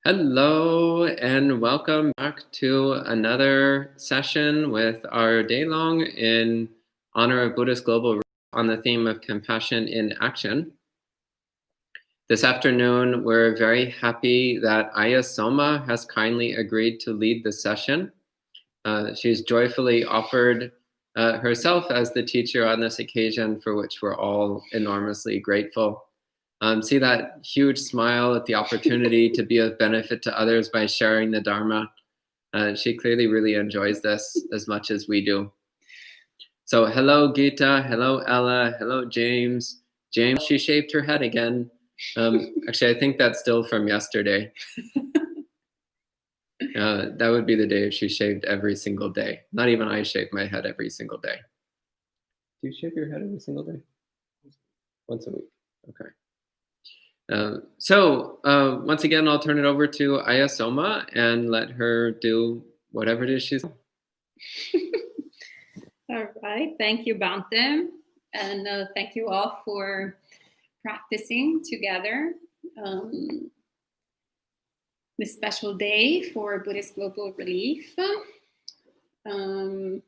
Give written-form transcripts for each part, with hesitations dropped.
Hello and welcome back to another session with our day-long in honor of Buddhist Global on the theme of compassion in action. This afternoon, we're very happy that Aya Soma has kindly agreed to lead the session. She's joyfully offered herself as the teacher on this occasion, for which we're all enormously grateful. See that huge smile at the opportunity to be of benefit to others by sharing the Dharma. She clearly really enjoys this as much as we do. So hello, Gita. Hello, Ella. Hello, James. James, she shaved her head again. Actually, I think that's still from yesterday. That would be the day if she shaved every single day. Not even I shave my head every single day. Do you shave your head every single day? Once a week. Okay. Once again, I'll turn it over to Aya Soma and let her do whatever it is she's doing. All right. Thank you, Bante. And thank you all for practicing together this special day for Buddhist Global Relief. So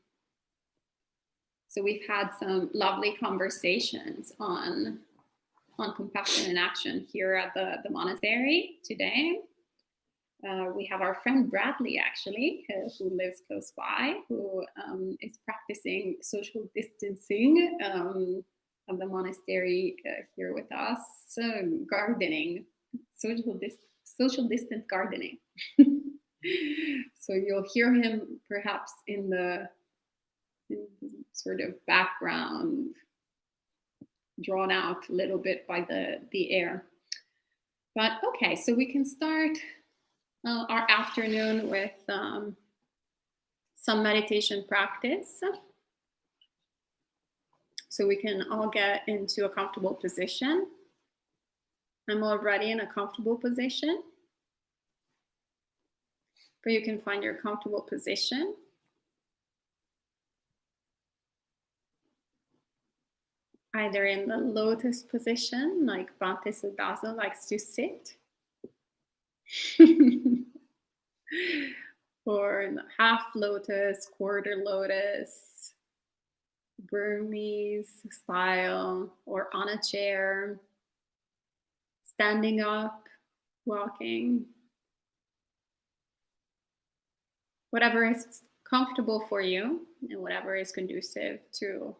we've had some lovely conversations on compassion in action here at the monastery today. We have our friend Bradley, actually, who lives close by, who is practicing social distancing of the monastery here with us, gardening, social distant gardening. So you'll hear him perhaps in the sort of background, drawn out a little bit by the air. But okay, so we can start our afternoon with some meditation practice. So we can all get into a comfortable position. I'm already in a comfortable position, but you can find your comfortable position. Either in the lotus position, like Bhante Sudaso likes to sit, or in the half lotus, quarter lotus, Burmese style, or on a chair, standing up, walking. Whatever is comfortable for you and whatever is conducive to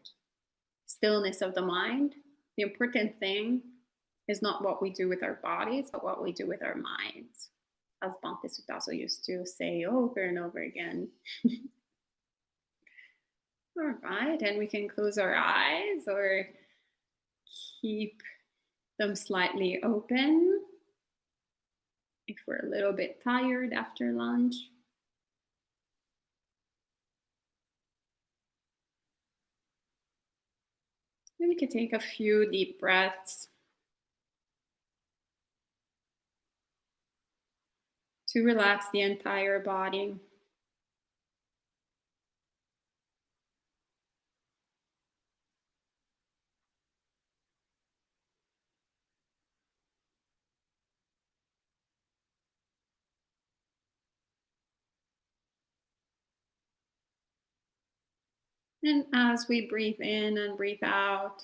stillness of the mind. The important thing is not what we do with our bodies, but what we do with our minds, as Bhante Sudaso used to say over and over again. All right, and we can close our eyes or keep them slightly open if we're a little bit tired after lunch. And we can take a few deep breaths to relax the entire body. And as we breathe in and breathe out,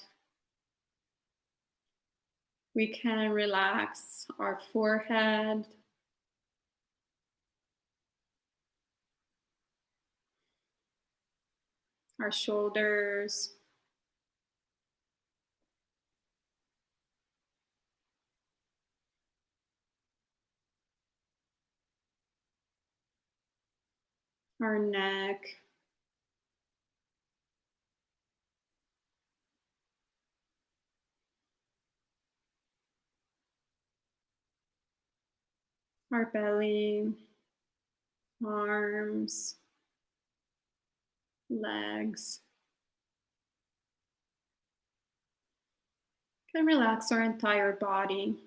we can relax our forehead, our shoulders, our neck, our belly, arms, legs. Can relax our entire body.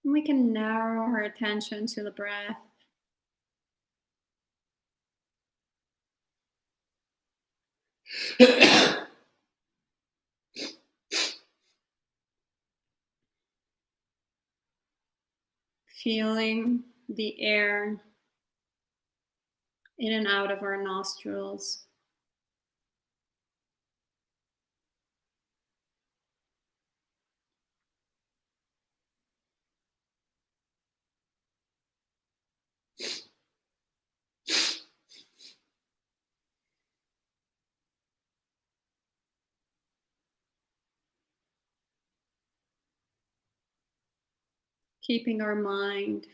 And we can narrow our attention to the breath. Feeling the air in and out of our nostrils. Keeping our mind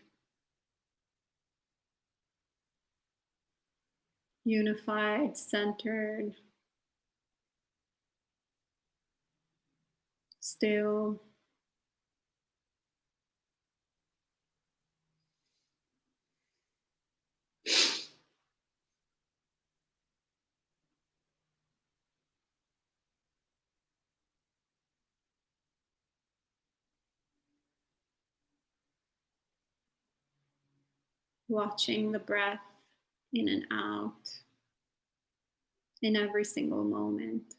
unified, centered, still. Watching the breath in and out in every single moment.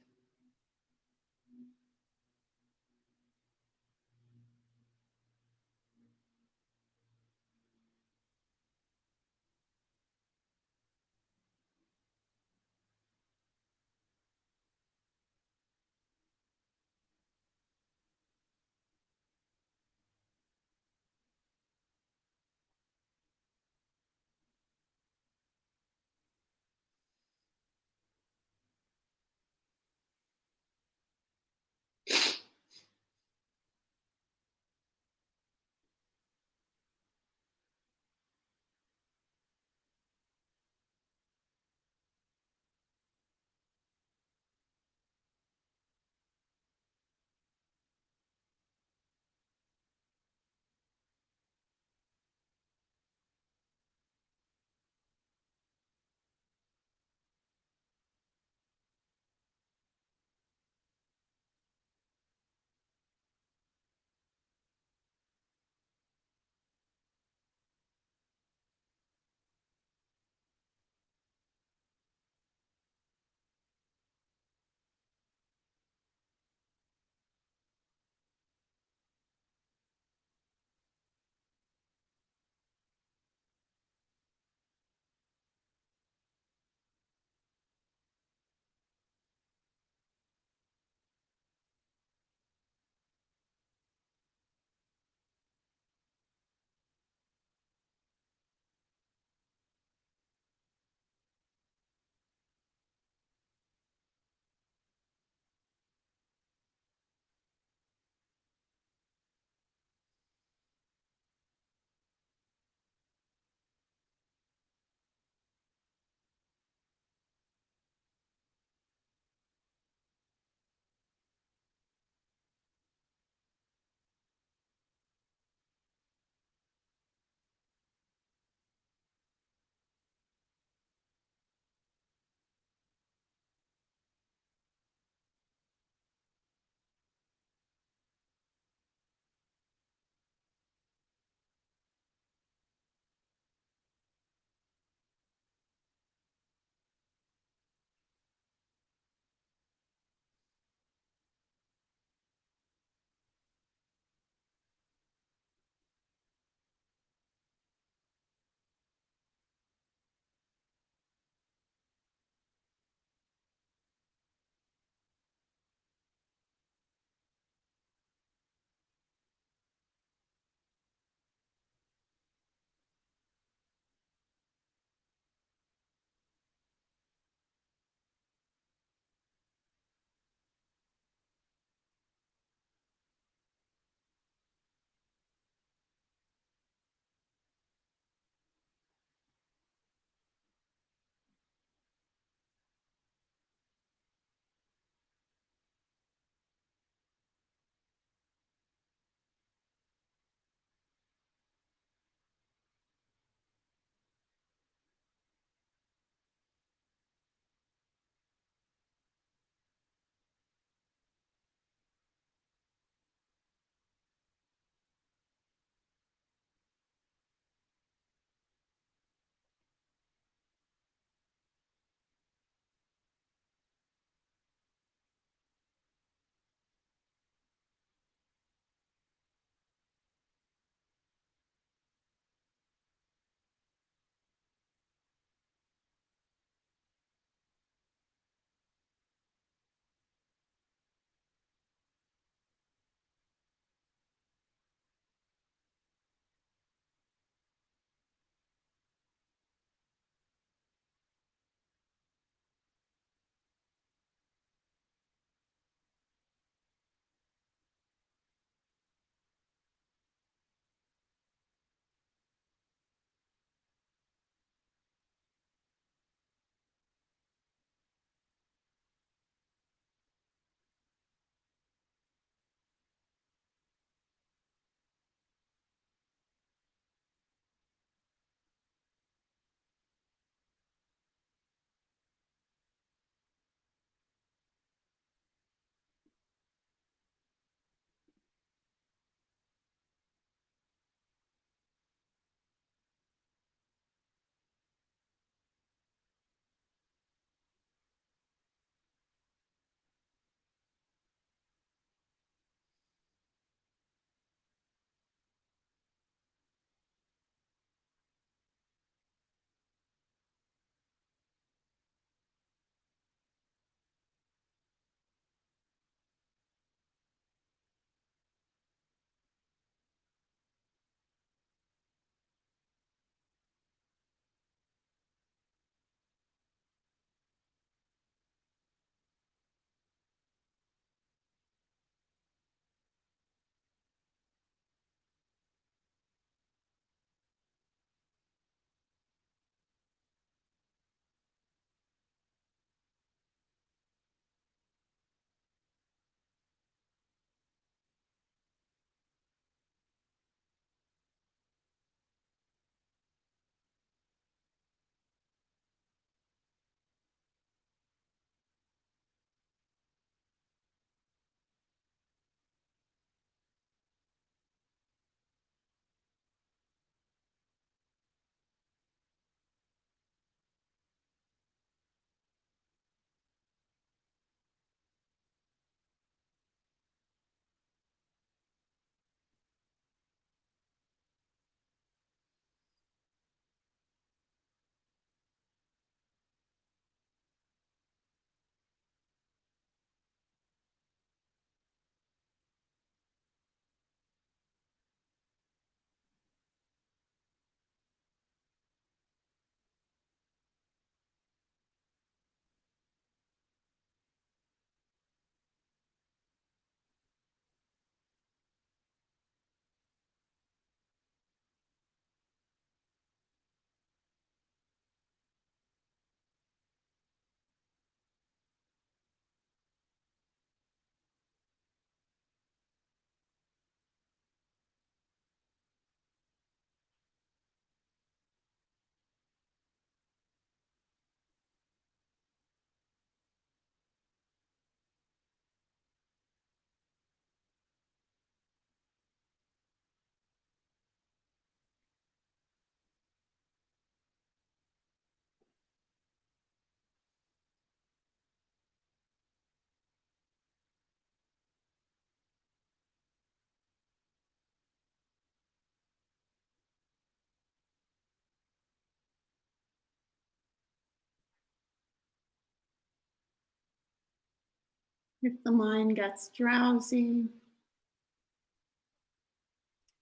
If the mind gets drowsy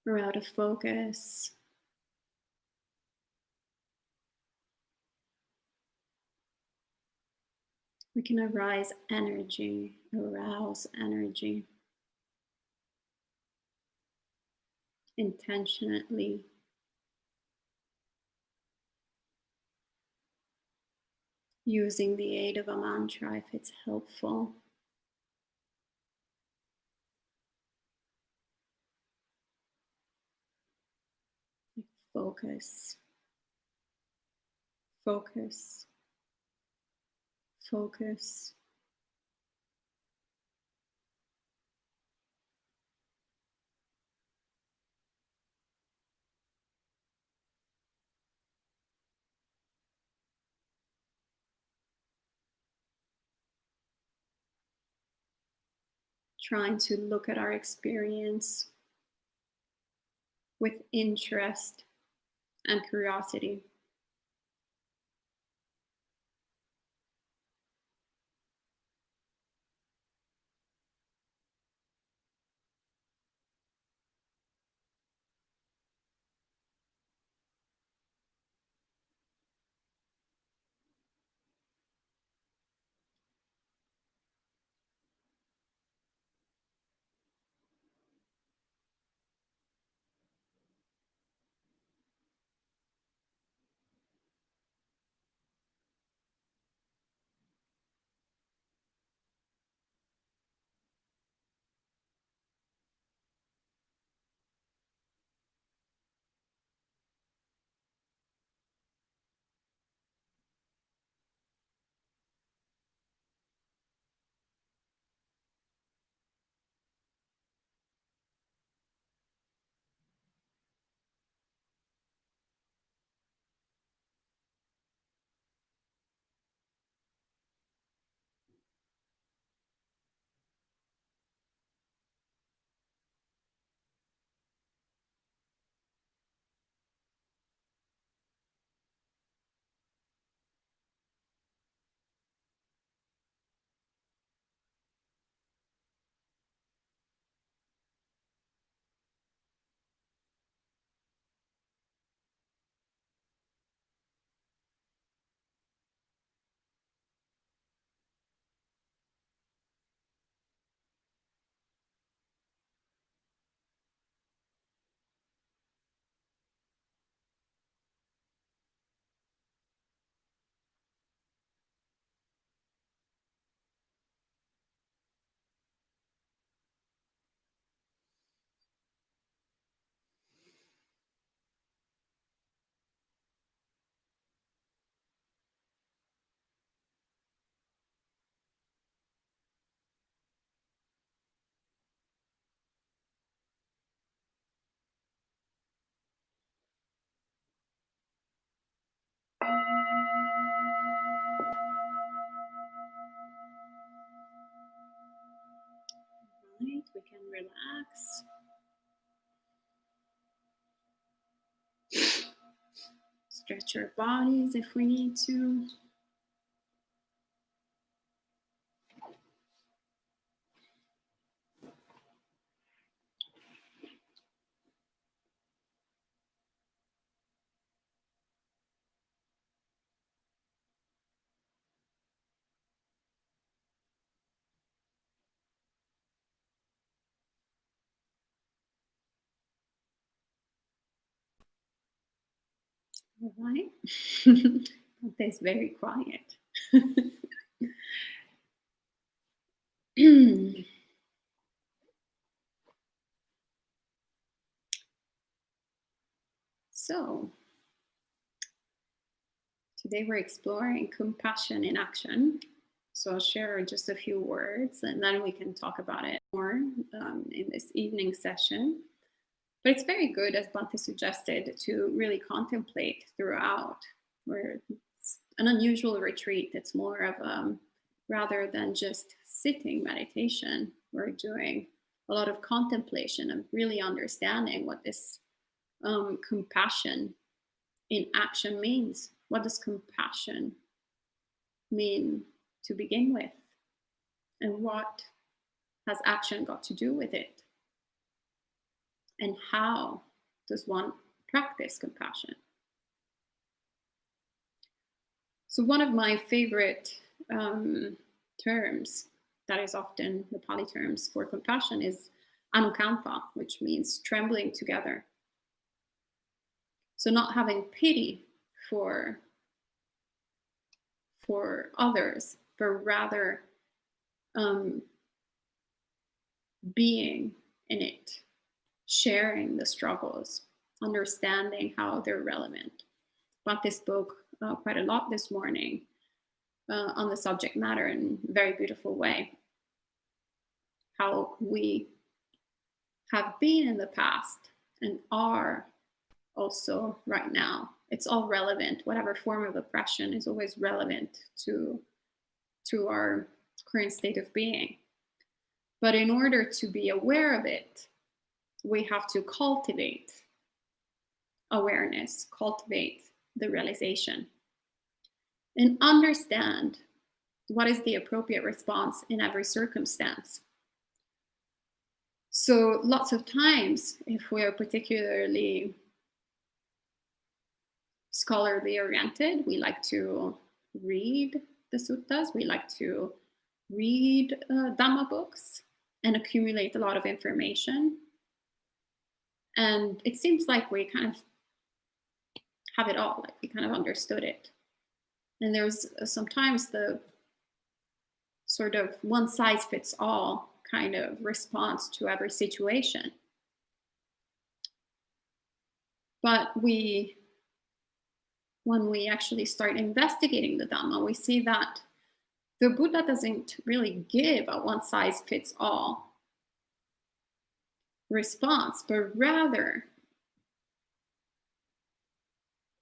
or out of focus, we can arouse energy, intentionally, using the aid of a mantra if it's helpful. Focus, focus, focus. Trying to look at our experience with interest and curiosity. Right, we can relax. Stretch our bodies if we need to. All right. That's very quiet. So, today we're exploring compassion in action. So, I'll share just a few words and then we can talk about it more in this evening session. But it's very good, as Bhante suggested, to really contemplate throughout. Where it's an unusual retreat. It's more of rather than just sitting meditation, we're doing a lot of contemplation and really understanding what this compassion in action means. What does compassion mean to begin with? And what has action got to do with it? And how does one practice compassion? So one of my favorite terms that is often the Pali terms for compassion is anukampa, which means trembling together. So not having pity for others, but rather being in it, sharing the struggles, understanding how they're relevant. Bhakti spoke quite a lot this morning on the subject matter in a very beautiful way. How we have been in the past and are also right now. It's all relevant. Whatever form of oppression is always relevant to our current state of being. But in order to be aware of it, we have to cultivate awareness, cultivate the realization, and understand what is the appropriate response in every circumstance. So lots of times, if we are particularly scholarly oriented, we like to read the suttas, we like to read Dhamma books and accumulate a lot of information. And it seems like we kind of have it all, like we kind of understood it. And there's sometimes the sort of one size fits all kind of response to every situation. But when we actually start investigating the Dhamma, we see that the Buddha doesn't really give a one size fits all response, but rather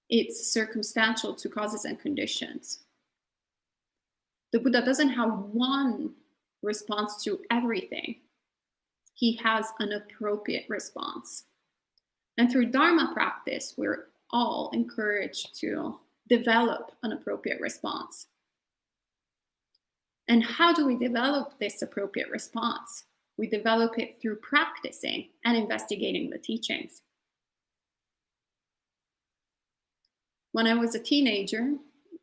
it's circumstantial to causes and conditions. The Buddha doesn't have one response to everything. He has an appropriate response. And through Dharma practice, we're all encouraged to develop an appropriate response. And how do we develop this appropriate response? We develop it through practicing and investigating the teachings. When I was a teenager,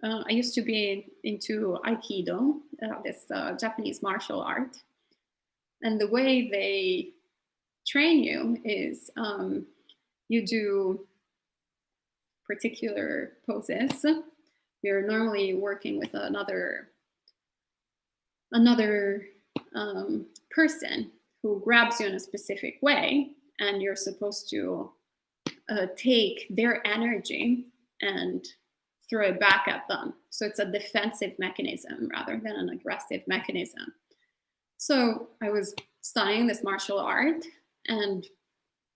I used to be into Aikido, this Japanese martial art. And the way they train you is you do particular poses. You're normally working with another person who grabs you in a specific way, and you're supposed to take their energy and throw it back at them. So it's a defensive mechanism rather than an aggressive mechanism. So I was studying this martial art, and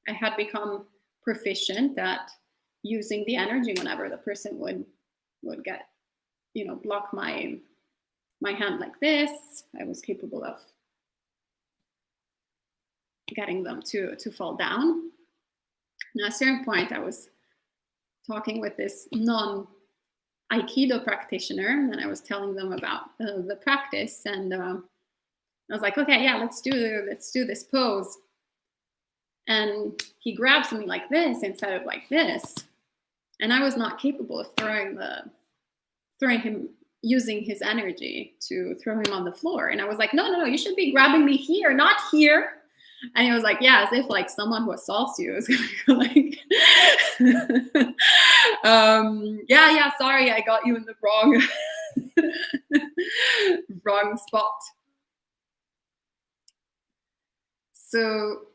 I had become proficient at using the energy whenever the person would get, block my hand like this. I was capable of getting them to fall down. And at a certain point, I was talking with this non-Aikido practitioner, and I was telling them about the practice, and I was like, okay, yeah, let's do this pose. And he grabs me like this instead of like this, and I was not capable of throwing him, using his energy to throw him on the floor. And I was like, no, you should be grabbing me here, not here. And he was like, yeah, as if like someone who assaults you is gonna go like, yeah, sorry, I got you in the wrong spot. So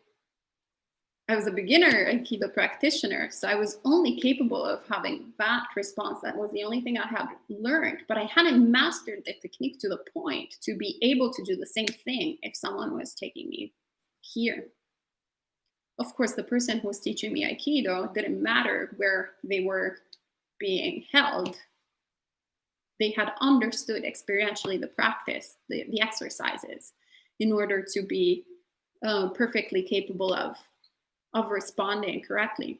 I was a beginner Aikido practitioner, so I was only capable of having that response. That was the only thing I had learned, but I hadn't mastered the technique to the point to be able to do the same thing if someone was taking me here. Of course, the person who was teaching me Aikido didn't matter where they were being held. They had understood experientially the practice, the exercises, in order to be perfectly capable of responding correctly.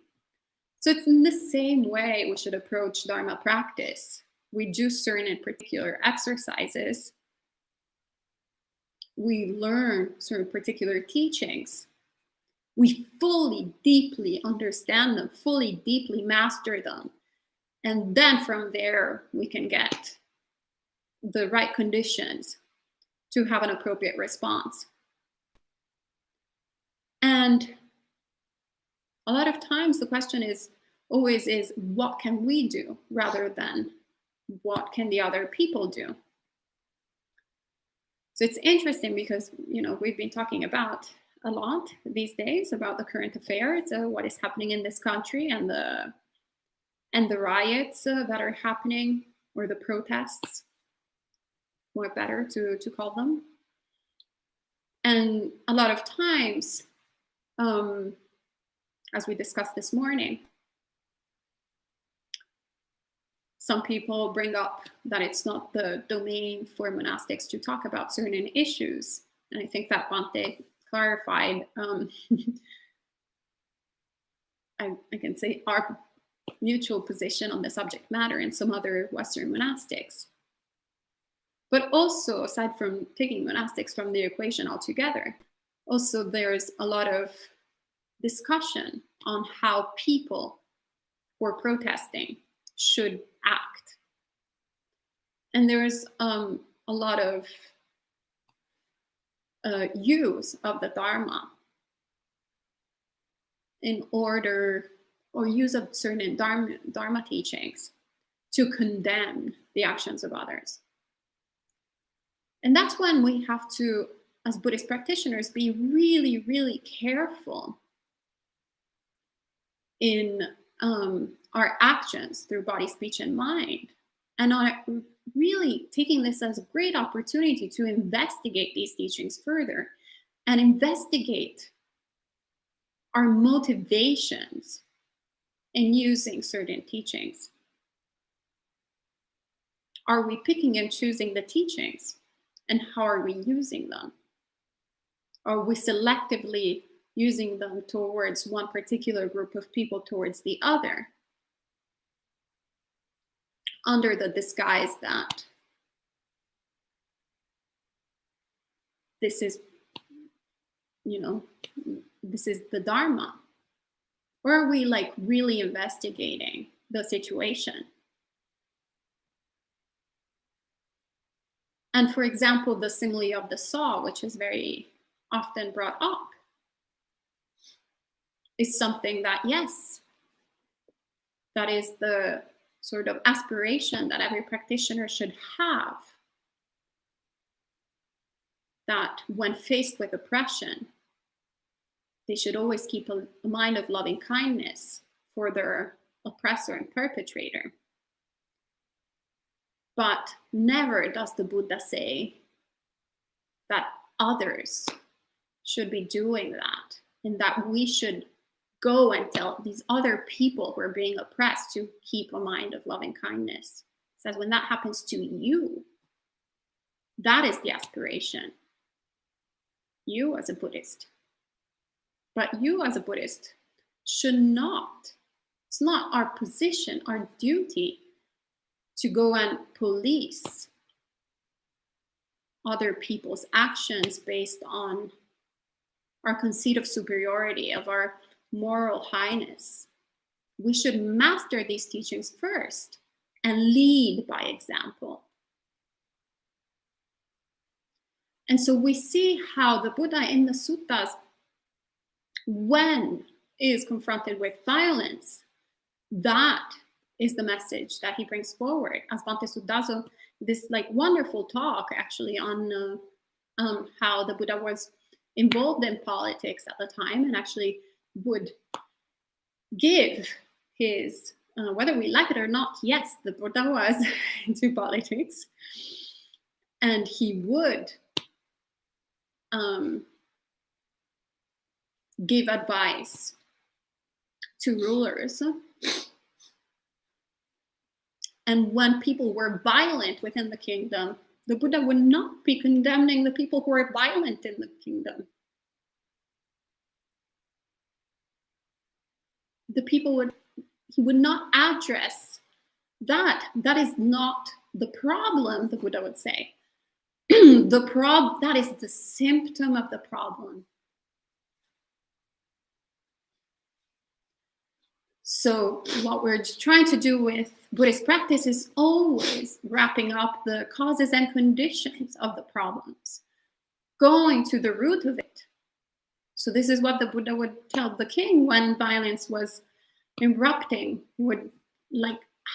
So it's in the same way we should approach Dharma practice. We do certain particular exercises we learn certain particular teachings, we fully, deeply understand them, fully, deeply master them. And then from there, we can get the right conditions to have an appropriate response. And a lot of times the question is always what can we do rather than what can the other people do? So it's interesting because, we've been talking about a lot these days about the current affairs, what is happening in this country, and the riots that are happening, or the protests, more better to call them. And a lot of times, as we discussed this morning, some people bring up that it's not the domain for monastics to talk about certain issues. And I think that Bhante clarified, I can say, our mutual position on the subject matter and some other Western monastics. But also, aside from taking monastics from the equation altogether, also there's a lot of discussion on how people who are protesting should act. And there's a lot of use of the Dharma in order, or use of certain Dharma teachings to condemn the actions of others. And that's when we have to, as Buddhist practitioners, be really, really careful in our actions through body, speech, and mind, and are really taking this as a great opportunity to investigate these teachings further and investigate our motivations in using certain teachings. Are we picking and choosing the teachings, and how are we using them? Are we selectively using them towards one particular group of people towards the other, under the disguise that this is, this is the Dharma? Or are we really investigating the situation? And for example, the simile of the saw, which is very often brought up, is something that, yes, that is the sort of aspiration that every practitioner should have. That when faced with oppression, they should always keep a mind of loving kindness for their oppressor and perpetrator. But never does the Buddha say that others should be doing that, and that we should go and tell these other people who are being oppressed to keep a mind of loving kindness. It says when that happens to you, that is the aspiration. You as a Buddhist. But you as a Buddhist should not, it's not our position, our duty to go and police other people's actions based on our conceit of superiority, of our moral highness. We should master these teachings first and lead by example. And so we see how the Buddha in the suttas, when is confronted with violence, that is the message that he brings forward. As Bhante Sudaso, this wonderful talk actually on how the Buddha was involved in politics at the time, and actually would give his, whether we like it or not, yes, the Buddha was into politics, and he would give advice to rulers. And when people were violent within the kingdom, the Buddha would not be condemning the people who were violent in the kingdom. He would not address that. That is not the problem, the Buddha would say. that is the symptom of the problem. So what we're trying to do with Buddhist practice is always wrapping up the causes and conditions of the problems, going to the root of it. So this is what the Buddha would tell the king when violence was erupting. He would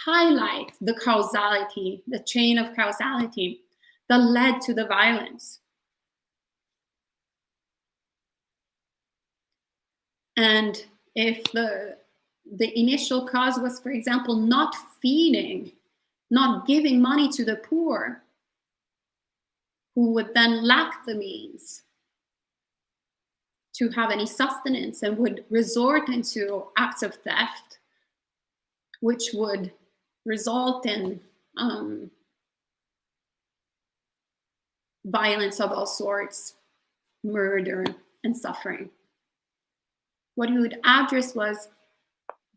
highlight the causality, the chain of causality that led to the violence. And if the initial cause was, for example, not feeding, not giving money to the poor, who would then lack the means to have any sustenance and would resort into acts of theft, which would result in violence of all sorts, murder and suffering. What he would address was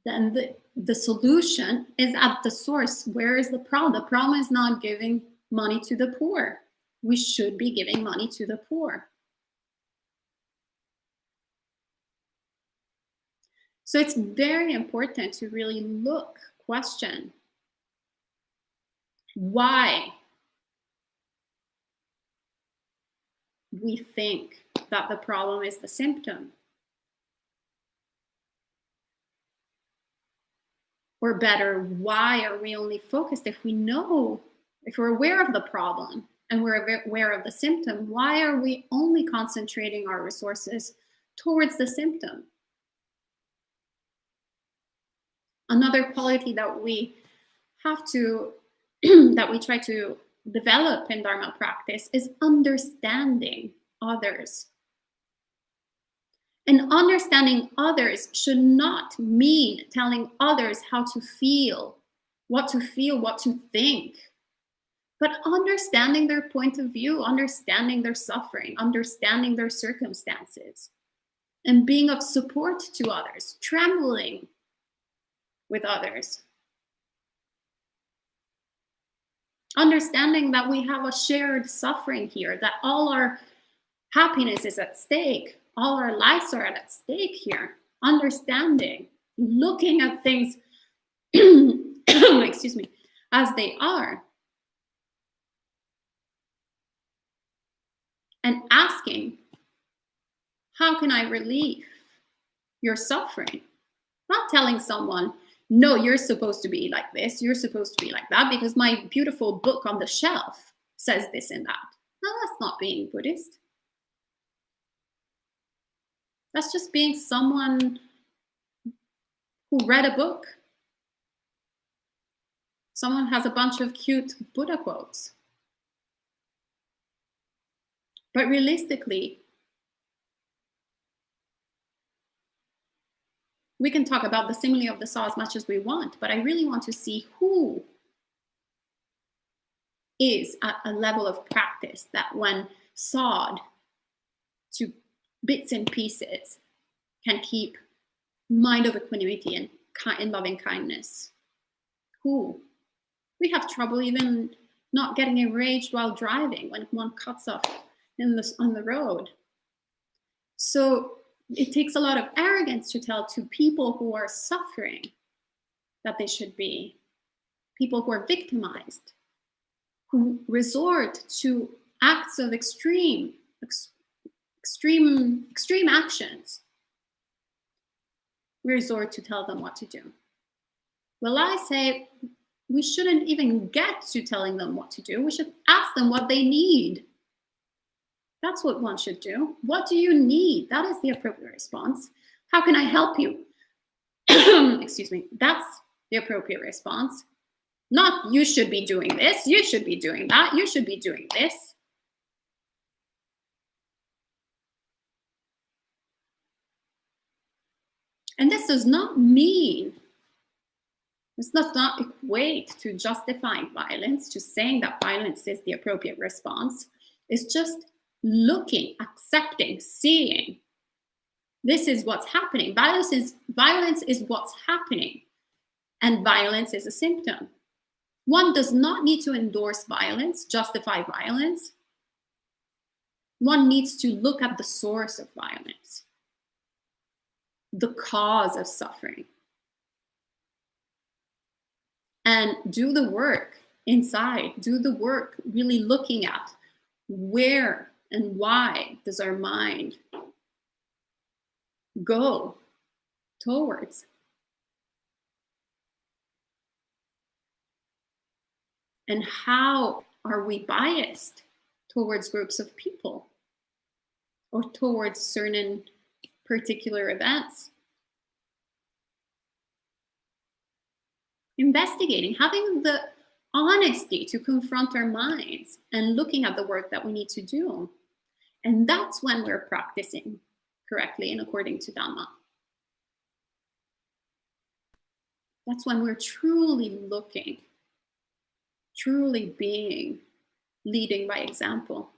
then the solution is at the source. Where is the problem? The problem is not giving money to the poor. We should be giving money to the poor. So it's very important to really question why we think that the problem is the symptom. Or better, why are we only focused? If we're aware of the problem and we're aware of the symptom, why are we only concentrating our resources towards the symptom? Another quality that we have to, that we try to develop in Dharma practice is understanding others. And understanding others should not mean telling others how to feel, what to think, but understanding their point of view, understanding their suffering, understanding their circumstances, and being of support to others, trembling with others. Understanding that we have a shared suffering here, that all our happiness is at stake. All our lives are at stake here. Understanding, looking at things, excuse me, as they are. And asking, how can I relieve your suffering? Not telling someone, no, you're supposed to be like this, you're supposed to be like that, because my beautiful book on the shelf says this and that. No, that's not being Buddhist. That's just being someone who read a book. Someone has a bunch of cute Buddha quotes. But realistically, we can talk about the simile of the saw as much as we want, but I really want to see who is at a level of practice that when sawed to bits and pieces can keep mind of equanimity and loving kindness. Who? We have trouble even not getting enraged while driving when one cuts off on the road. So it takes a lot of arrogance to tell to people who are suffering that they should be. People who are victimized, who resort to acts of extreme actions. We resort to tell them what to do. Well, I say we shouldn't even get to telling them what to do. We should ask them what they need. That's what one should do. What do you need? That is the appropriate response. How can I help you? Excuse me. That's the appropriate response. Not you should be doing this, you should be doing that, you should be doing this. And this does not mean, this does not equate to justifying violence, to saying that violence is the appropriate response. It's just looking, accepting, seeing. This is what's happening. Violence is what's happening. And violence is a symptom. One does not need to endorse violence, justify violence. One needs to look at the source of violence, the cause of suffering, and do the work inside, do the work really looking at where and why does our mind go towards. And how are we biased towards groups of people or towards certain particular events? Investigating, having the honesty to confront our minds and looking at the work that we need to do. And that's when we're practicing correctly and according to Dhamma. That's when we're truly looking, truly being, leading by example.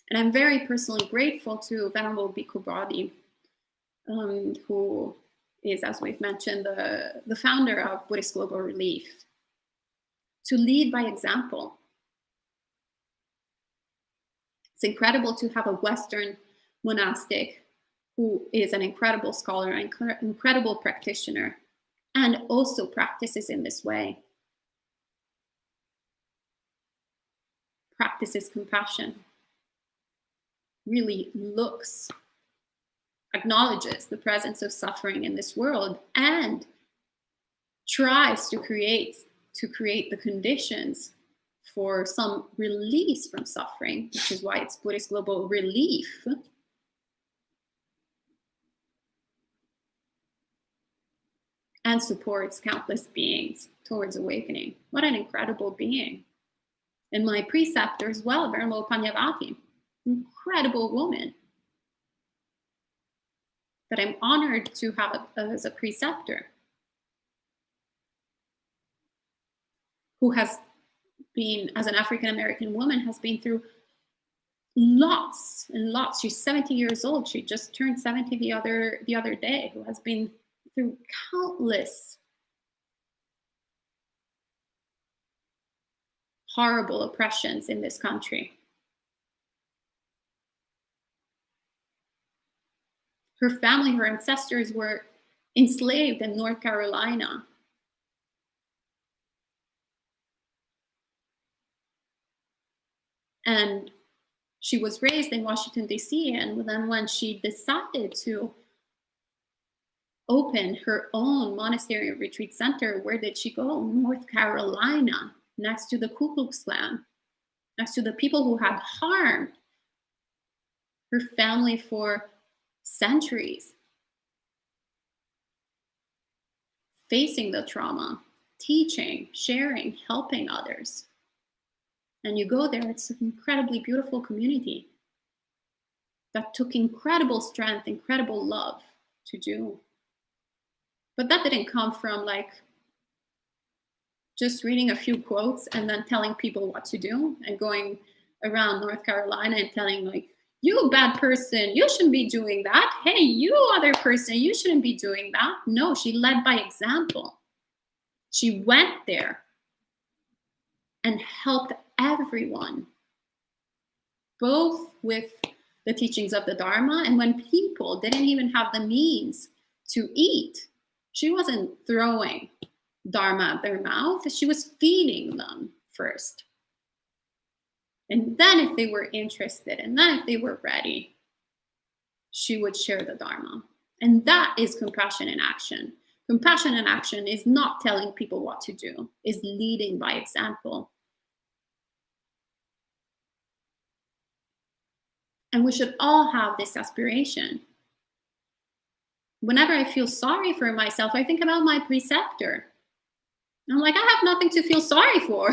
And I'm very personally grateful to Venerable Bhikkhu Bodhi, who is, as we've mentioned, the founder of Buddhist Global Relief, to lead by example. It's incredible to have a Western monastic who is an incredible scholar, an incredible practitioner, and also practices in this way. Practices compassion, really looks, acknowledges the presence of suffering in this world, and tries to create the conditions for some release from suffering, which is why it's Buddhist Global Relief. And supports countless beings towards awakening. What an incredible being. And my preceptor as well, Venerable Panyavati, incredible woman that I'm honored to have as a preceptor, who has been, as an African American woman, has been through lots and lots. She's 70 years old. She just turned 70 the other day, who has been through countless horrible oppressions in this country. Her family, her ancestors were enslaved in North Carolina. And she was raised in Washington, D.C. And then when she decided to open her own monastery and retreat center, where did she go? North Carolina, next to the Ku Klux Klan, next to the people who had harmed her family for centuries, facing the trauma, teaching, sharing, helping others. And you go there, it's an incredibly beautiful community that took incredible strength, incredible love to do. But that didn't come from like just reading a few quotes and then telling people what to do and going around North Carolina and telling like, you bad person, you shouldn't be doing that. Hey, you other person, you shouldn't be doing that. No, she led by example. She went there and helped everyone, both with the teachings of the Dharma, and when people didn't even have the means to eat, she wasn't throwing Dharma at their mouth, she was feeding them first. And then if they were interested, and then if they were ready, she would share the Dharma. And that is compassion in action. Compassion in action is not telling people what to do, is leading by example. And we should all have this aspiration. Whenever I feel sorry for myself, I think about my preceptor. I'm like, I have nothing to feel sorry for.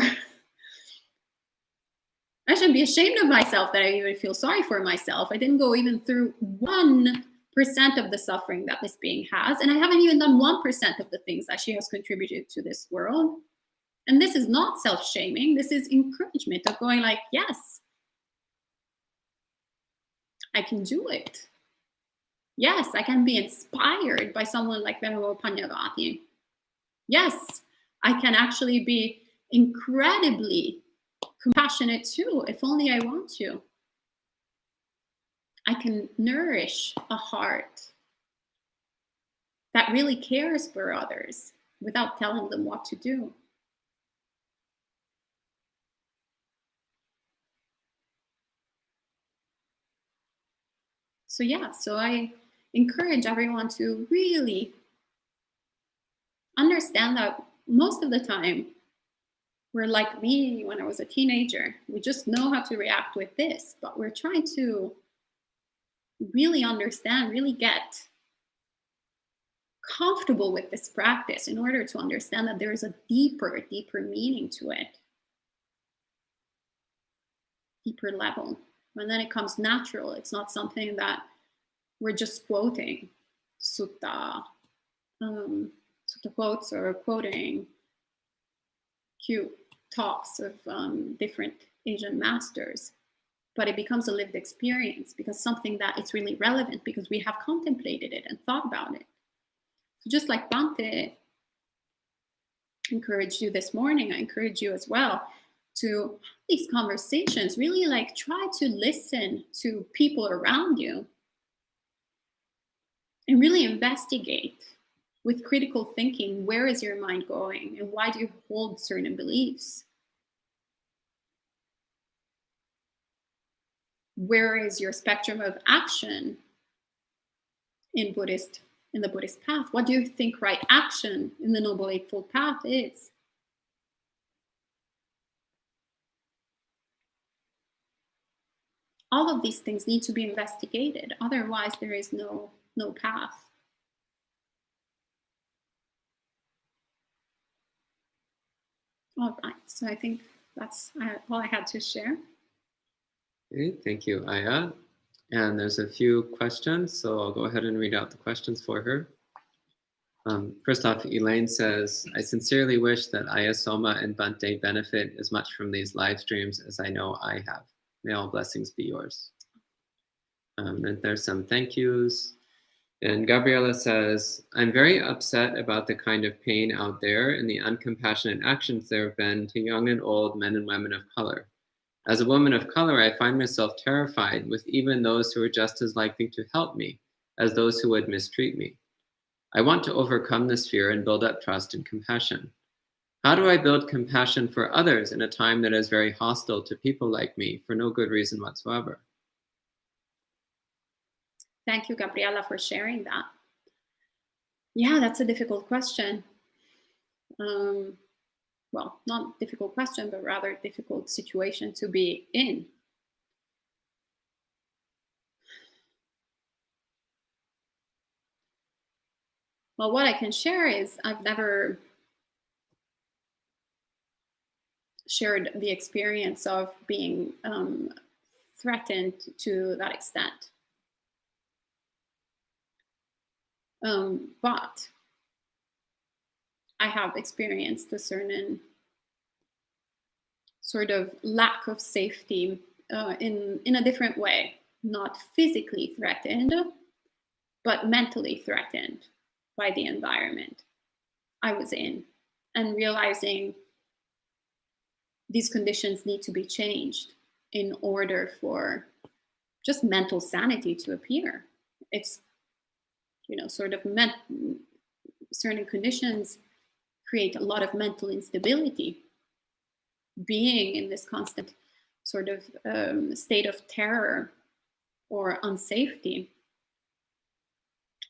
I should be ashamed of myself that I even feel sorry for myself. I didn't go even through 1% of the suffering that this being has. And I haven't even done 1% of the things that she has contributed to this world. And this is not self-shaming. This is encouragement of going like, yes, I can do it. Yes, I can be inspired by someone like Venerable Panyavati. Yes, I can actually be incredibly compassionate too, if only I want to. I can nourish a heart that really cares for others without telling them what to do. So yeah, so I encourage everyone to really understand that most of the time we're like me when I was a teenager. We just know how to react with this, but we're trying to really understand, really get comfortable with this practice in order to understand that there is a deeper meaning to it, deeper level. And then it comes natural. It's not something that we're just quoting sutta quotes or quoting cute talks of different Asian masters, but it becomes a lived experience because something that it's really relevant because we have contemplated it and thought about it. So just like Bante encouraged you this morning, I encourage you as well to have these conversations, really like try to listen to people around you and really investigate with critical thinking, where is your mind going and why do you hold certain beliefs? Where is your spectrum of action in the Buddhist path? What do you think right action in the Noble Eightfold Path is? All of these things need to be investigated. Otherwise, there is no path. All right, so I think that's all I had to share. Okay, thank you, Aya. And there's a few questions, so I'll go ahead and read out the questions for her. First off, Elaine says, I sincerely wish that Aya Soma and Bante benefit as much from these live streams as I know I have. May all blessings be yours. And there's some thank yous. And Gabriela says, I'm very upset about the kind of pain out there and the uncompassionate actions there have been to young and old men and women of color. As a woman of color, I find myself terrified with even those who are just as likely to help me as those who would mistreat me. I want to overcome this fear and build up trust and compassion. How do I build compassion for others in a time that is very hostile to people like me for no good reason whatsoever? Thank you, Gabriela, for sharing that. Yeah, that's a difficult question. Well, not difficult question, but rather difficult situation to be in. Well, what I can share is I've never shared the experience of being threatened to that extent. But I have experienced a certain sort of lack of safety in a different way, not physically threatened, but mentally threatened by the environment I was in, and realizing these conditions need to be changed in order for just mental sanity to appear. It's, sort of certain conditions create a lot of mental instability. Being in this constant sort of state of terror or unsafety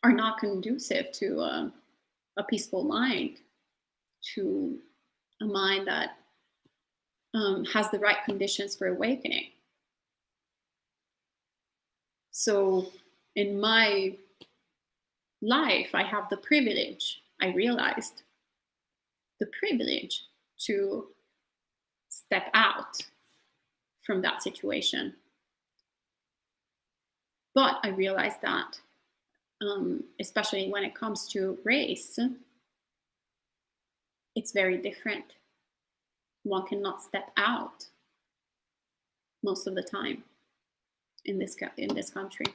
are not conducive to a peaceful mind, to a mind that has the right conditions for awakening. So in my life, I have the privilege, I realized the privilege to step out from that situation. But I realized that, especially when it comes to race, it's very different. One cannot step out most of the time in this country.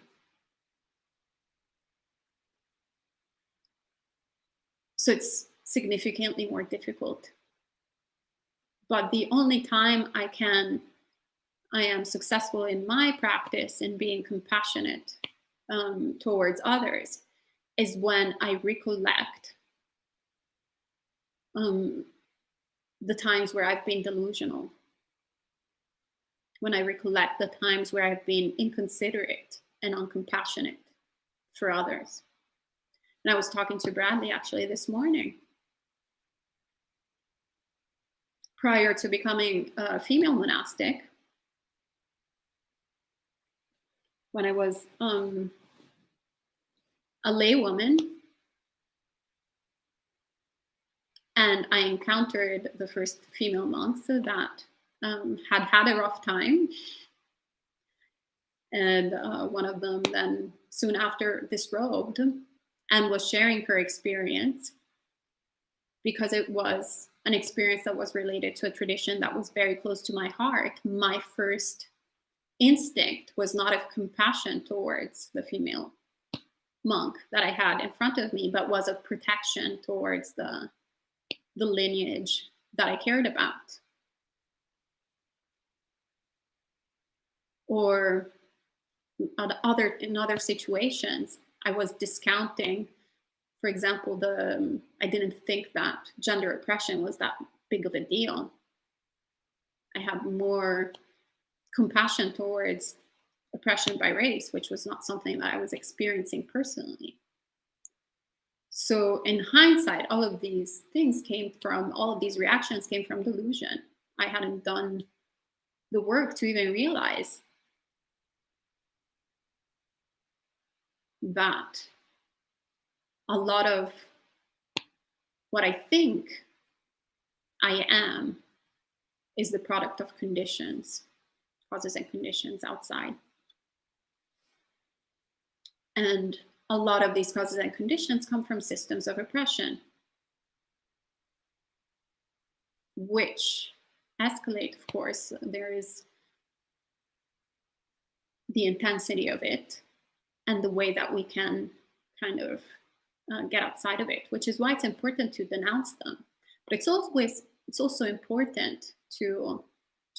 So it's significantly more difficult But the only time I am successful in my practice in being compassionate towards others is when I recollect the times where I've been delusional, when I recollect the times where I've been inconsiderate and uncompassionate for others. And I was talking to Bradley actually this morning. Prior to becoming a female monastic, when I was a laywoman, and I encountered the first female monks that had a rough time. And one of them then soon after disrobed and was sharing her experience, because it was an experience that was related to a tradition that was very close to my heart. My first instinct was not of compassion towards the female monk that I had in front of me, but was of protection towards the lineage that I cared about. Or in other situations, I was discounting, for example, I didn't think that gender oppression was that big of a deal. I had more compassion towards oppression by race, which was not something that I was experiencing personally. So in hindsight, all of these reactions came from delusion. I hadn't done the work to even realize that a lot of what I think I am is the product of conditions, causes and conditions outside. And a lot of these causes and conditions come from systems of oppression, which escalate, of course. There is the intensity of it and the way that we can kind of get outside of it, which is why it's important to denounce them. But it's also important to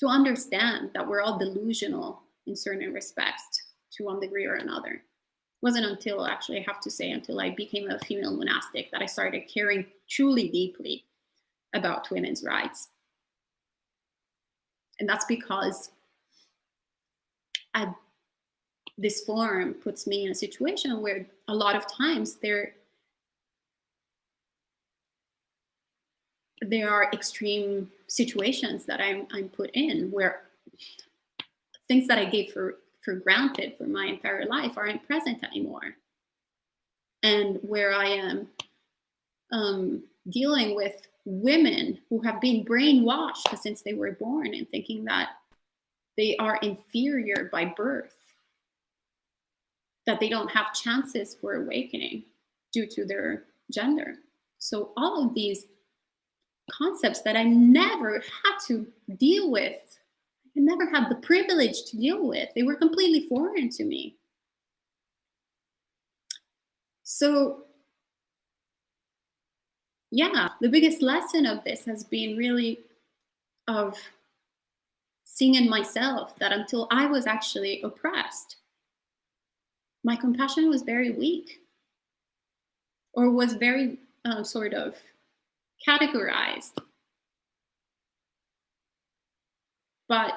understand that we're all delusional in certain respects to one degree or another. It wasn't until, actually, I have to say, until I became a female monastic that I started caring truly deeply about women's rights. And that's because this form puts me in a situation where a lot of times there are extreme situations that I'm put in where things that I gave for granted for my entire life aren't present anymore. And where I am dealing with women who have been brainwashed since they were born and thinking that they are inferior by birth, that they don't have chances for awakening due to their gender. So all of these concepts that I never had to deal with, I never had the privilege to deal with, they were completely foreign to me. So yeah, the biggest lesson of this has been really of seeing in myself that until I was actually oppressed, my compassion was very weak, or was very sort of categorized. But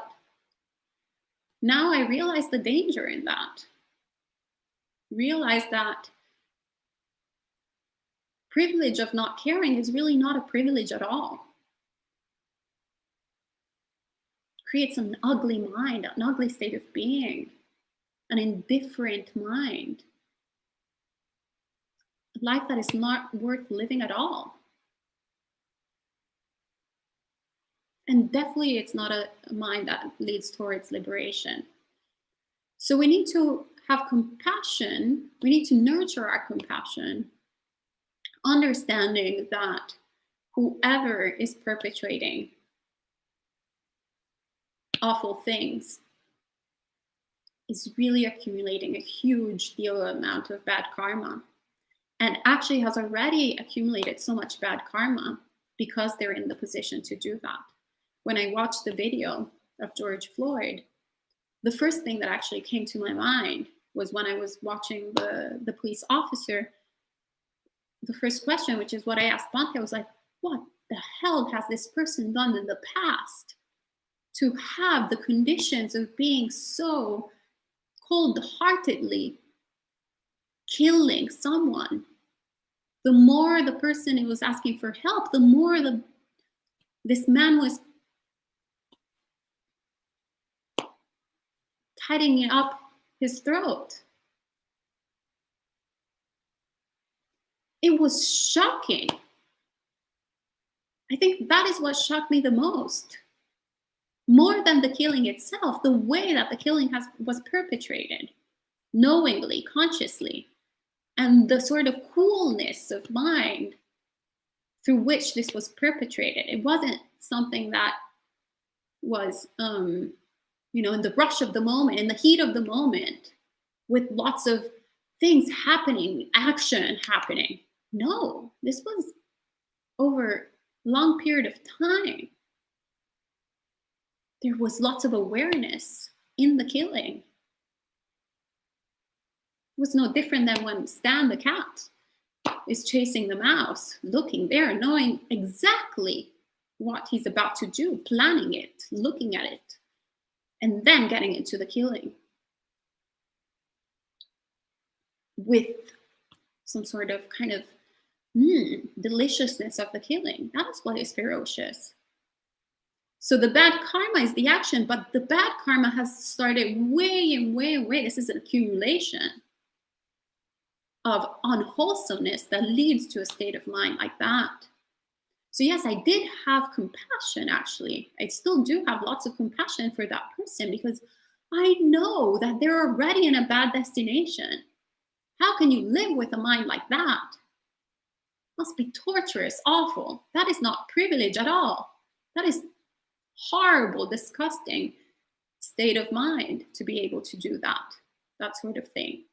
now I realize the danger in that. Realize that privilege of not caring is really not a privilege at all. Creates an ugly mind, an ugly state of being, an indifferent mind. A life that is not worth living at all. And definitely it's not a mind that leads towards liberation. So we need to have compassion. We need to nurture our compassion, understanding that whoever is perpetrating awful things is really accumulating a huge amount of bad karma, and actually has already accumulated so much bad karma because they're in the position to do that. when I watched the video of George Floyd, the first thing that actually came to my mind was when I was watching the police officer, the first question, which is what I asked Bante, I was like, what the hell has this person done in the past to have the conditions of being so cold-heartedly killing someone? The more the person was asking for help, the more this man was tightening up his throat. It was shocking. I think that is what shocked me the most. More than the killing itself, the way that the killing was perpetrated, knowingly, consciously, and the sort of coolness of mind through which this was perpetrated. It wasn't something that was, in the rush of the moment, in the heat of the moment, with lots of things happening, action happening. No, this was over a long period of time. There was lots of awareness in the killing. It was no different than when Stan the cat is chasing the mouse, looking there, knowing exactly what he's about to do, planning it, looking at it, and then getting into the killing with some sort of kind of deliciousness of the killing. That is what is ferocious. So the bad karma is the action, but the bad karma has started way and way and way. This is an accumulation of unwholesomeness that leads to a state of mind like that. So yes, I did have compassion, actually. I still do have lots of compassion for that person because I know that they're already in a bad destination. How can you live with a mind like that? Must be torturous, awful. That is not privilege at all. That is horrible, disgusting state of mind to be able to do that sort of thing.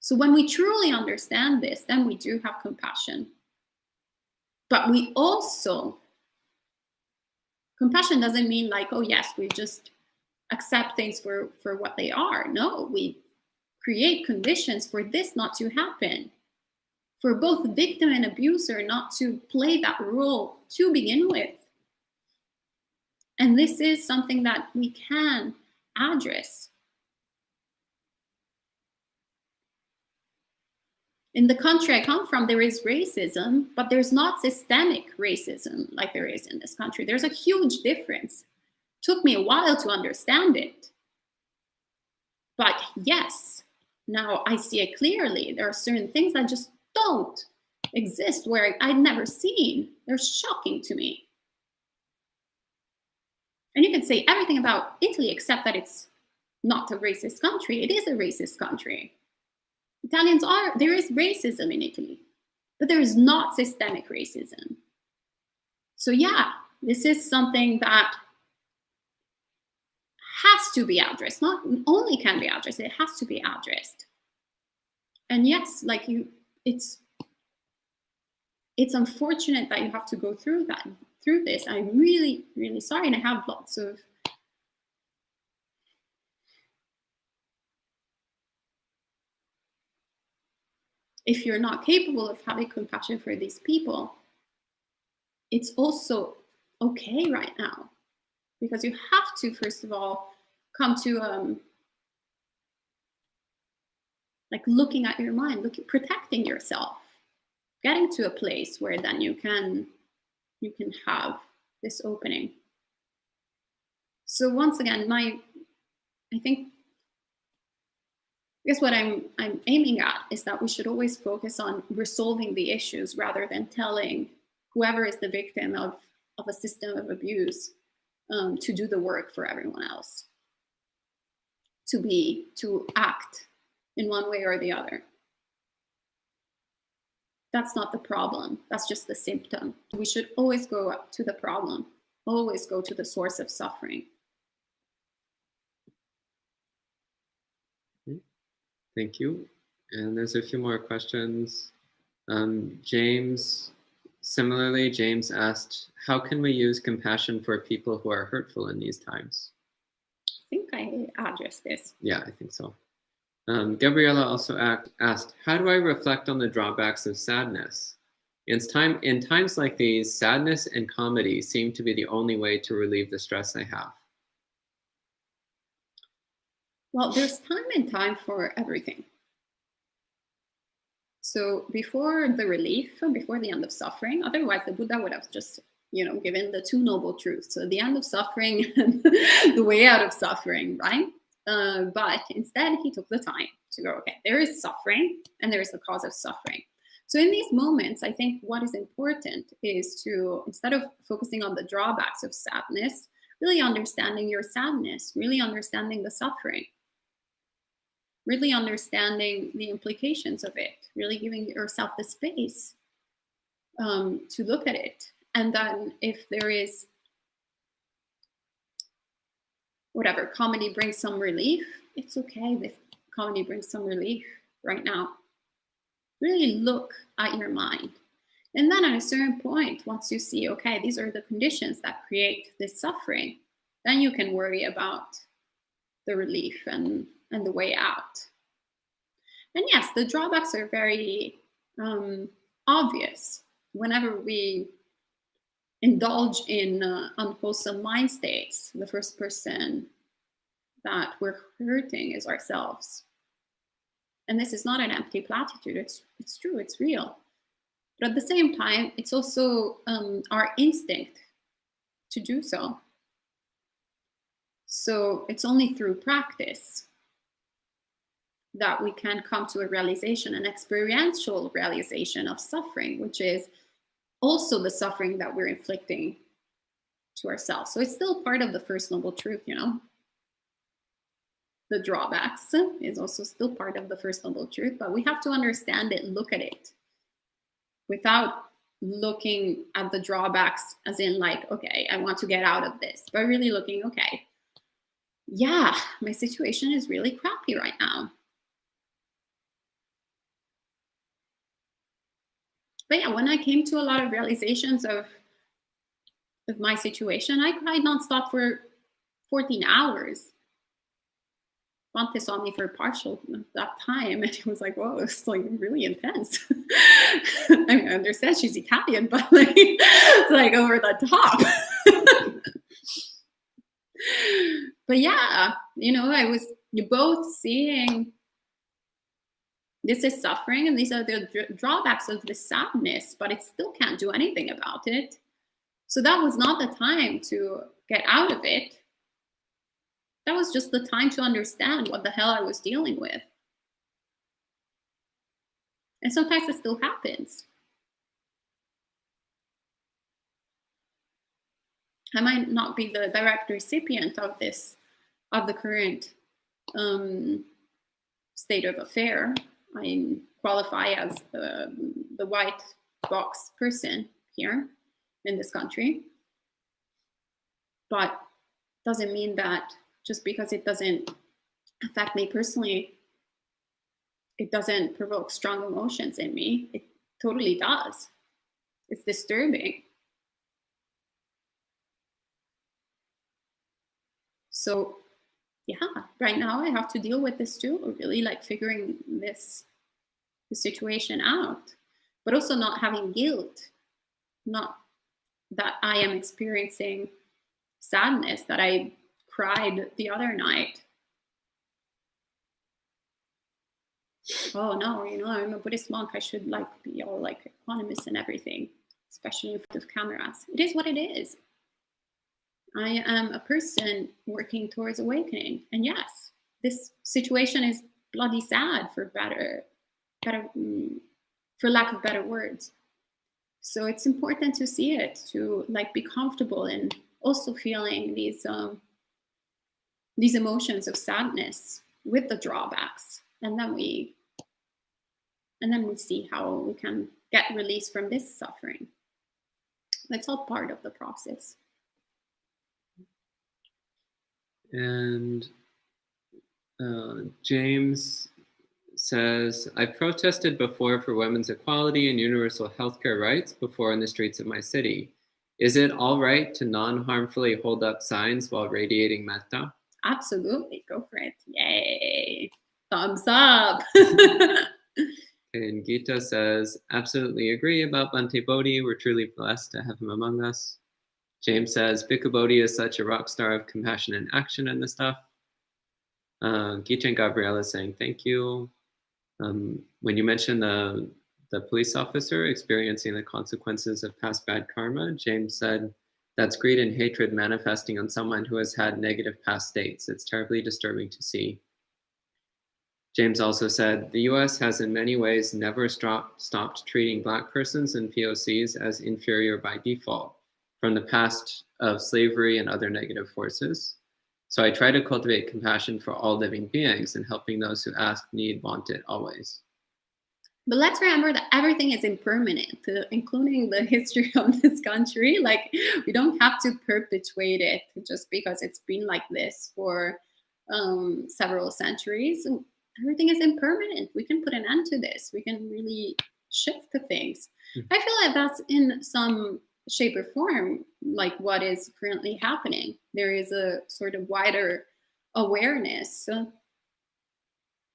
So when we truly understand this, then we do have compassion. But we also, compassion doesn't mean like, oh yes, we just accept things for what they are. No, we create conditions for this not to happen. For both the victim and abuser not to play that role to begin with. And this is something that we can address. In the country I come from, there is racism, but there's not systemic racism like there is in this country. There's a huge difference. It took me a while to understand it. But yes, now I see it clearly. There are certain things that just don't exist where I'd never seen. They're shocking to me. And you can say everything about Italy except that it's not a racist country. It is a racist country. There is racism in Italy, but there is not systemic racism. So yeah, this is something that has to be addressed. Not only can be addressed, it has to be addressed. And yes, it's unfortunate that you have to go through this. I'm really, really sorry, and I have lots of if you're not capable of having compassion for these people, it's also okay right now, because you have to, first of all, come to looking at your mind, protecting yourself, getting to a place where then you can have this opening. So once again, I guess what I'm aiming at is that we should always focus on resolving the issues rather than telling whoever is the victim of a system of abuse to do the work for everyone else, to act in one way or the other. That's not the problem. That's just the symptom. We should always go up to the problem, always go to the source of suffering. Thank you. And there's a few more questions. James Similarly, James asked, how can we use compassion for people who are hurtful in these times? I think I addressed this. Yeah, I think so. Gabriella also asked, how do I reflect on the drawbacks of sadness? In times like these, sadness and comedy seem to be the only way to relieve the stress I have. Well, there's time and time for everything. So before the relief, before the end of suffering, otherwise the Buddha would have just, given the two noble truths. So the end of suffering and the way out of suffering, right? But instead he took the time to go, okay, there is suffering and there is the cause of suffering. So in these moments, I think what is important is to, instead of focusing on the drawbacks of sadness, really understanding your sadness, really understanding the suffering, really understanding the implications of it, really giving yourself the space to look at it. And then if there is, whatever, comedy brings some relief, it's okay if comedy brings some relief right now. Really look at your mind. And then at a certain point, once you see, okay, these are the conditions that create this suffering, then you can worry about the relief and the way out. And yes, the drawbacks are very obvious. Whenever we indulge in unwholesome mind states, the first person that we're hurting is ourselves. And this is not an empty platitude. It's true, it's real. But at the same time, it's also our instinct to do so. So it's only through practice that we can come to a realization, an experiential realization of suffering, which is also the suffering that we're inflicting to ourselves. So it's still part of the first noble truth, The drawbacks is also still part of the first noble truth, but we have to understand it, look at it, without looking at the drawbacks as in like, okay, I want to get out of this, but really looking, okay, yeah, my situation is really crappy right now. But yeah, when I came to a lot of realizations of my situation, I cried nonstop for 14 hours. Svante saw me for partial that time, and he was like, whoa, it's like really intense. I mean, I understand she's Italian, but like, it's like over the top. But yeah, I was both seeing this is suffering and these are the drawbacks of the sadness, but it still can't do anything about it. So that was not the time to get out of it. That was just the time to understand what the hell I was dealing with. And sometimes it still happens. I might not be the direct recipient of the current state of affair. I qualify as the white box person here in this country. But doesn't mean that just because it doesn't affect me personally, it doesn't provoke strong emotions in me. It totally does. It's disturbing. So yeah, right now I have to deal with this too, really like figuring this situation out, but also not having guilt, not that I am experiencing sadness, that I cried the other night. Oh no, I'm a Buddhist monk. I should like be all like equanimous and everything, especially in front of cameras. It is what it is. I am a person working towards awakening. And yes, this situation is bloody sad for for lack of better words. So it's important to see it, to like be comfortable in also feeling these emotions of sadness with the drawbacks. And then we see how we can get release from this suffering. That's all part of the process. And James says, I've protested before for women's equality and universal healthcare rights before in the streets of my city. Is it all right to non-harmfully hold up signs while radiating metta? Absolutely, go for it. Yay, thumbs up. And Gita says, absolutely agree about Bhante Bodhi. We're truly blessed to have him among us. James says, Bhikkhu Bodhi is such a rock star of compassion and action and the stuff. Gita and Gabriella saying thank you. When you mentioned the police officer experiencing the consequences of past bad karma, James said, that's greed and hatred manifesting on someone who has had negative past states. It's terribly disturbing to see. James also said, the US has in many ways never stopped treating Black persons and POCs as inferior by default from the past of slavery and other negative forces. So I try to cultivate compassion for all living beings and helping those who ask, need, want it always. But let's remember that everything is impermanent, including the history of this country. Like, we don't have to perpetuate it just because it's been like this for several centuries. Everything is impermanent. We can put an end to this. We can really shift the things. Mm-hmm. I feel like that's in some shape or form like what is currently happening. There is a sort of wider awareness,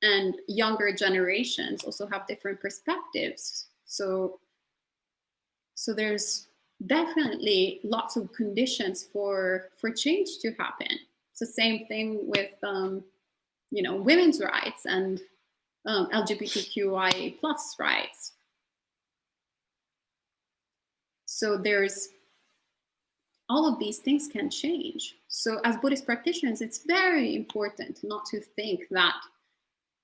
and younger generations also have different perspectives. So there's definitely lots of conditions for change to happen. It's the same thing with women's rights and LGBTQIA+ rights. So there's all of these things can change. So as Buddhist practitioners, it's very important not to think that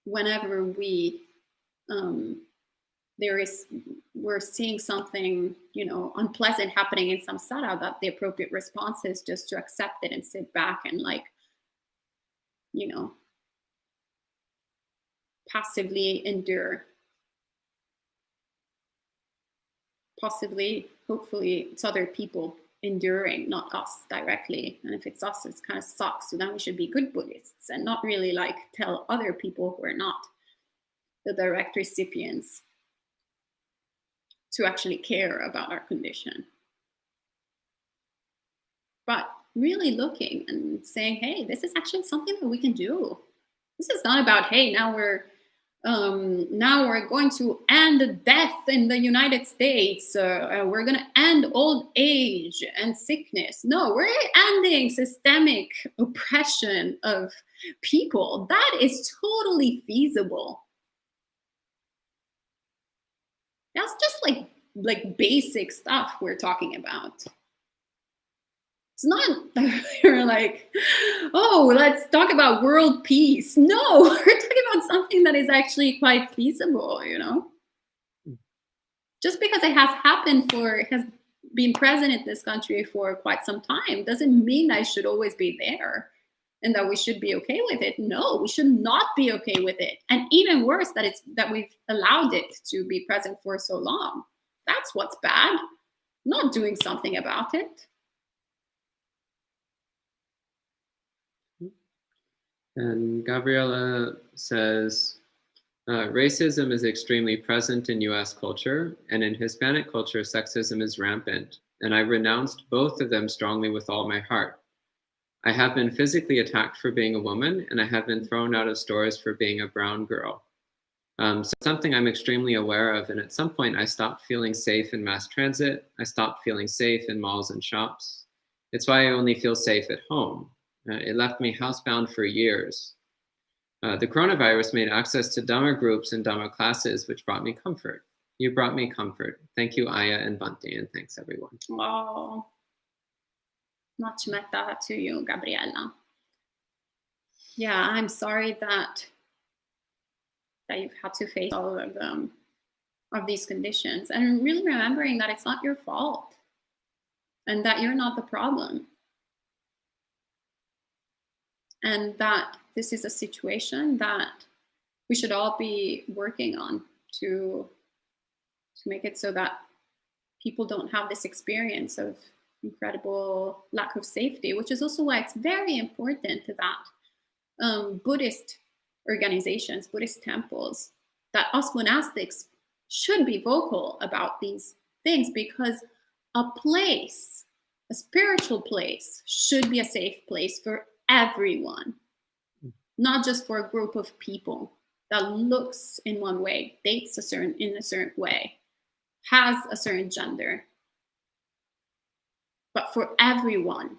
whenever we're seeing something, unpleasant happening in samsara, that the appropriate response is just to accept it and sit back and passively endure. Possibly, hopefully, it's other people enduring, not us directly. And if it's us, it kind of sucks. So then we should be good Buddhists and not really tell other people who are not the direct recipients to actually care about our condition. But really looking and saying, hey, this is actually something that we can do. This is not about, hey, now we're going to end death in the United States. We're going to end old age and sickness. No, we're ending systemic oppression of people. That is totally feasible. That's just like basic stuff we're talking about. It's not that we're like, oh, let's talk about world peace. No, we're talking about something that is actually quite feasible, Just because it has been present in this country for quite some time doesn't mean that it should always be there and that we should be okay with it. No, we should not be okay with it. And even worse, that we've allowed it to be present for so long. That's what's bad, not doing something about it. And Gabriella says, racism is extremely present in US culture, and in Hispanic culture, sexism is rampant, and I renounced both of them strongly with all my heart. I have been physically attacked for being a woman, and I have been thrown out of stores for being a brown girl. So something I'm extremely aware of, and at some point I stopped feeling safe in mass transit. I stopped feeling safe in malls and shops. It's why I only feel safe at home. It left me housebound for years. The coronavirus made access to Dhamma groups and Dhamma classes, which brought me comfort. You brought me comfort. Thank you, Aya and Bhante, and thanks everyone. Oh, much metta to you, Gabriella. Yeah, I'm sorry that you've had to face all of these conditions, and really remembering that it's not your fault and that you're not the problem. And that this is a situation that we should all be working on to make it so that people don't have this experience of incredible lack of safety, which is also why it's very important that Buddhist organizations, Buddhist temples that us monastics should be vocal about these things, because a place, a spiritual place, should be a safe place for everyone, not just for a group of people that looks in one way, dates in a certain way, has a certain gender, but for everyone.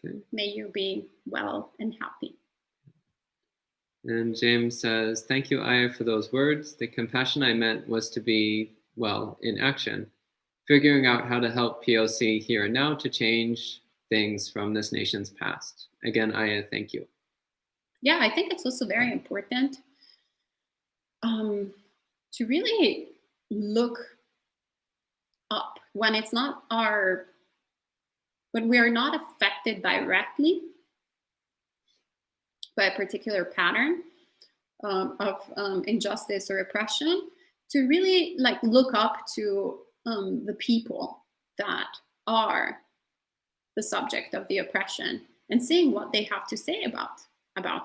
Okay. May you be well and happy. And James says, thank you, Aya, for those words. The compassion I meant was to be, well, in action, figuring out how to help POC here and now to change things from this nation's past. Again, Aya, thank you. Yeah, I think it's also very important to really look up when it's not when we are not affected directly by a particular pattern of injustice or oppression, to really look up to the people that are the subject of the oppression and seeing what they have to say about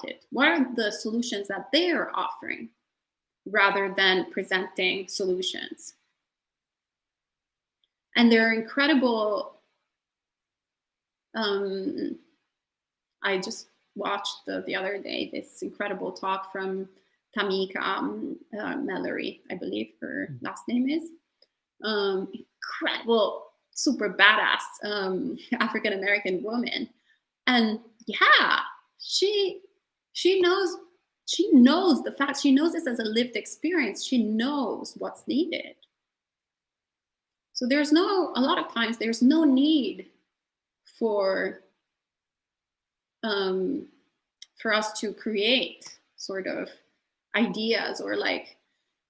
it. What are the solutions that they are offering, rather than presenting solutions? And there are incredible. I just watched the other day this incredible talk from Tamika Mallory, I believe her last name is. Incredible, super badass African-American woman. And yeah, she knows the facts. She knows this as a lived experience. She knows what's needed. So a lot of times there's no need for us to create sort of ideas or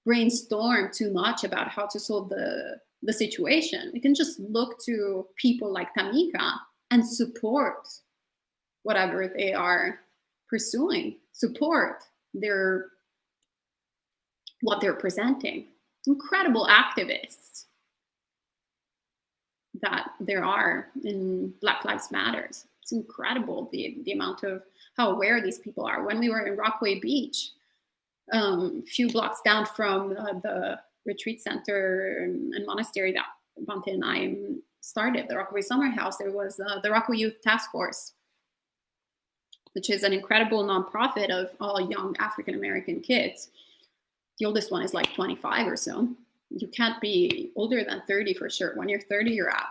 brainstorm too much about how to solve the situation. We can just look to people like Tamika and support whatever they are pursuing, support what they're presenting. Incredible activists that there are in Black Lives Matters. It's incredible the amount of how aware these people are. When we were in Rockaway Beach, a few blocks down from the retreat center and monastery that Bante and I started, the Rockaway Summer House, there was the Rockaway Youth Task Force, which is an incredible nonprofit of all young African-American kids. The oldest one is 25 or so. You can't be older than 30 for sure. When you're 30, you're out.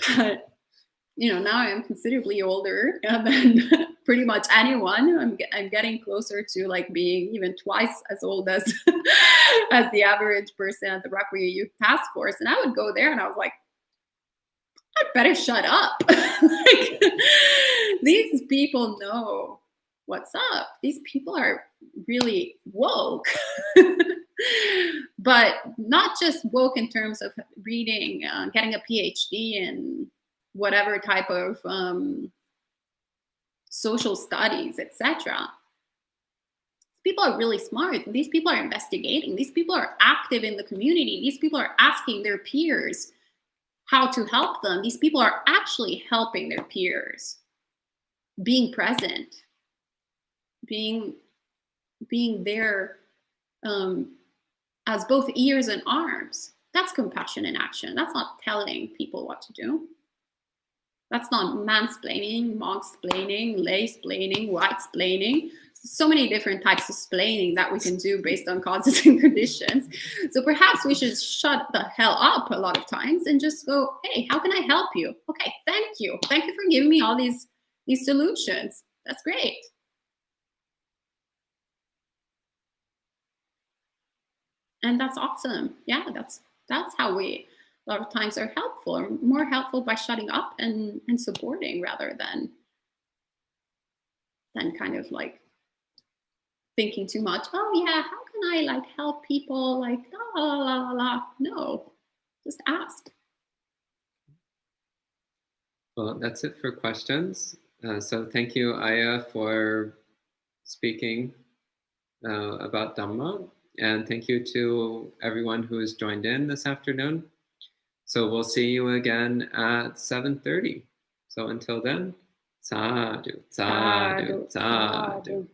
But now I'm considerably older than pretty much anyone. I'm getting closer to being even twice as old as as the average person at the Rockaway Youth Task Force. And I would go there and I was like, I'd better shut up. These people know what's up. These people are really woke. But not just woke in terms of reading, getting a PhD in whatever type of social studies, etc. People are really smart. These people are investigating. These people are active in the community. These people are asking their peers how to help them. These people are actually helping their peers, being present, being there as both ears and arms. That's compassion in action. That's not telling people what to do. That's not mansplaining, monksplaining, laysplaining, whitesplaining. So many different types of splaining that we can do based on causes and conditions. So perhaps we should shut the hell up a lot of times and just go, hey, how can I help you? Okay, thank you. Thank you for giving me all these solutions. That's great. And that's awesome. Yeah, that's how we a lot of times are helpful, or more helpful by shutting up and supporting rather than kind of thinking too much. Oh yeah, how can I help people? La la la la la. No, just ask. Well, that's it for questions. So thank you, Aya, for speaking about Dhamma. And thank you to everyone who has joined in this afternoon. So we'll see you again at 7:30. So until then, Sadhu, sadhu, sadhu.